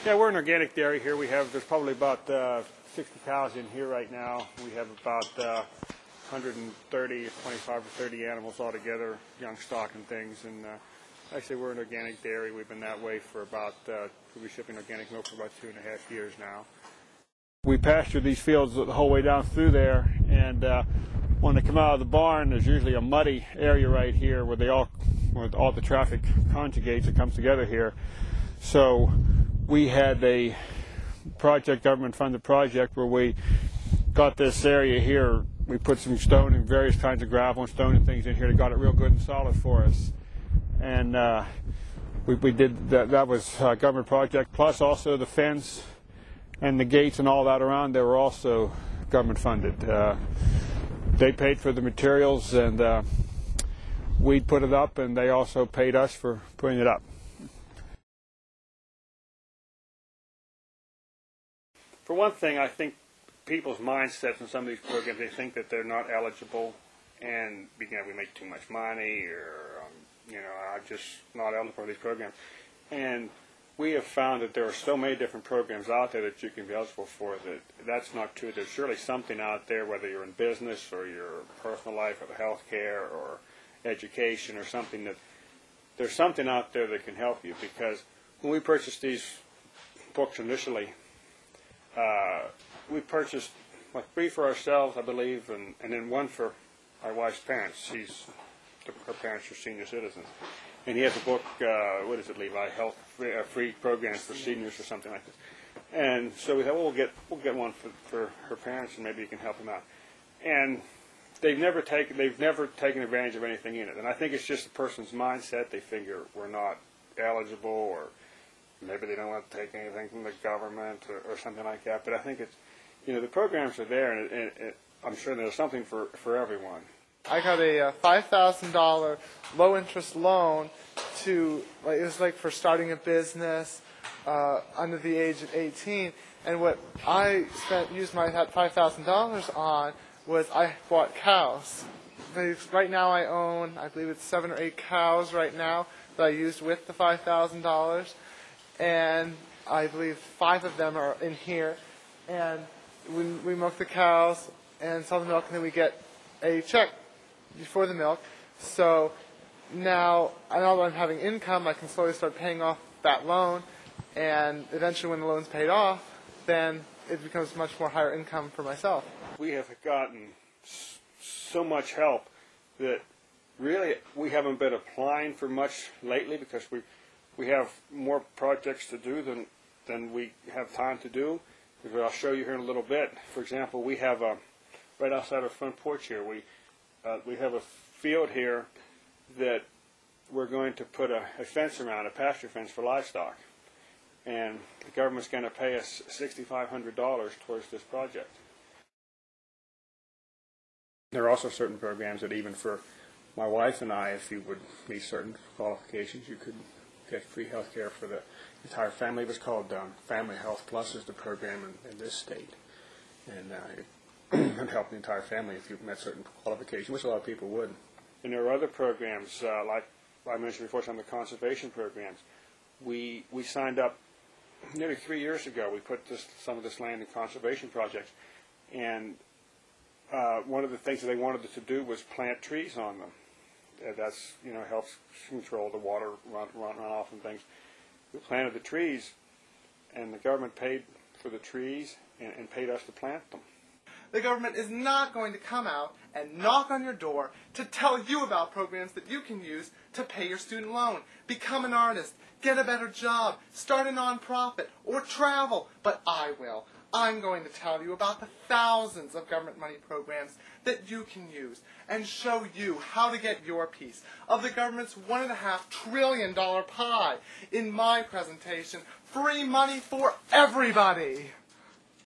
Yeah, we're an organic dairy here. There's probably about 60 cows in here right now. We have about 130, 25 or 30 animals altogether, young stock and things. And actually, we're an organic dairy. We've been that way for about, we'll be shipping organic milk for about 2.5 years now. We pasture these fields the whole way down through there, and when they come out of the barn, there's usually a muddy area right here where all the traffic conjugates and comes together here. So we had a government-funded project where we got this area here. We put some stone and various kinds of gravel and stone and things in here that got it real good and solid for us. And we did that. That was a government project, plus also the fence and the gates and all that around. They were also government-funded. They paid for the materials, and we put it up, and they also paid us for putting it up. For one thing, I think people's mindsets in some of these programs, they think that they're not eligible, and we make too much money, or I'm just not eligible for these programs. And we have found that there are so many different programs out there that you can be eligible for that's not true. There's surely something out there, whether you're in business or your personal life or health care or education or something, that there's something out there that can help you. Because when we purchased these books initially, we purchased like 3 for ourselves, I believe, and then 1 for my wife's parents. Her parents are senior citizens. And he has a book, what is it, Levi? Health free programs for seniors or something like this. And so we thought, well, we'll get one for her parents, and maybe you can help them out. And they've never taken advantage of anything in it. And I think it's just a person's mindset. They figure we're not eligible, or maybe they don't want to take anything from the government or something like that. But I think it's, the programs are there, and I'm sure there's something for everyone. I got a $5,000 low-interest loan it was like for starting a business under the age of 18. And what I used that $5,000 on was I bought cows. Right now I own, I believe it's 7 or 8 cows right now that I used with the $5,000. And I believe 5 of them are in here. And we milk the cows and sell the milk, and then we get a check before the milk. So now that I'm having income, I can slowly start paying off that loan, and eventually when the loan's paid off, then it becomes much more higher income for myself. We have gotten so much help that really we haven't been applying for much lately, because we have more projects to do than we have time to do. I'll show you here in a little bit. For example, we have right outside our front porch here, we have a field here that we're going to put a fence around, a pasture fence for livestock. And the government's going to pay us $6,500 towards this project. There are also certain programs that even for my wife and I, if you would meet certain qualifications, you could get free health care for the entire family. It was called Family Health Plus is the program in this state. And and help the entire family if you've met certain qualifications, which a lot of people would. And there are other programs, like I mentioned before, some of the conservation programs. We signed up nearly 3 years ago. We put some of this land in conservation projects, and one of the things that they wanted us to do was plant trees on them. That's helps control the water runoff and things. We planted the trees, and the government paid for the trees and paid us to plant them. The government is not going to come out and knock on your door to tell you about programs that you can use to pay your student loan, become an artist, get a better job, start a nonprofit, or travel. But I will. I'm going to tell you about the thousands of government money programs that you can use and show you how to get your piece of the government's $1.5 trillion pie in my presentation, Free Money for Everybody.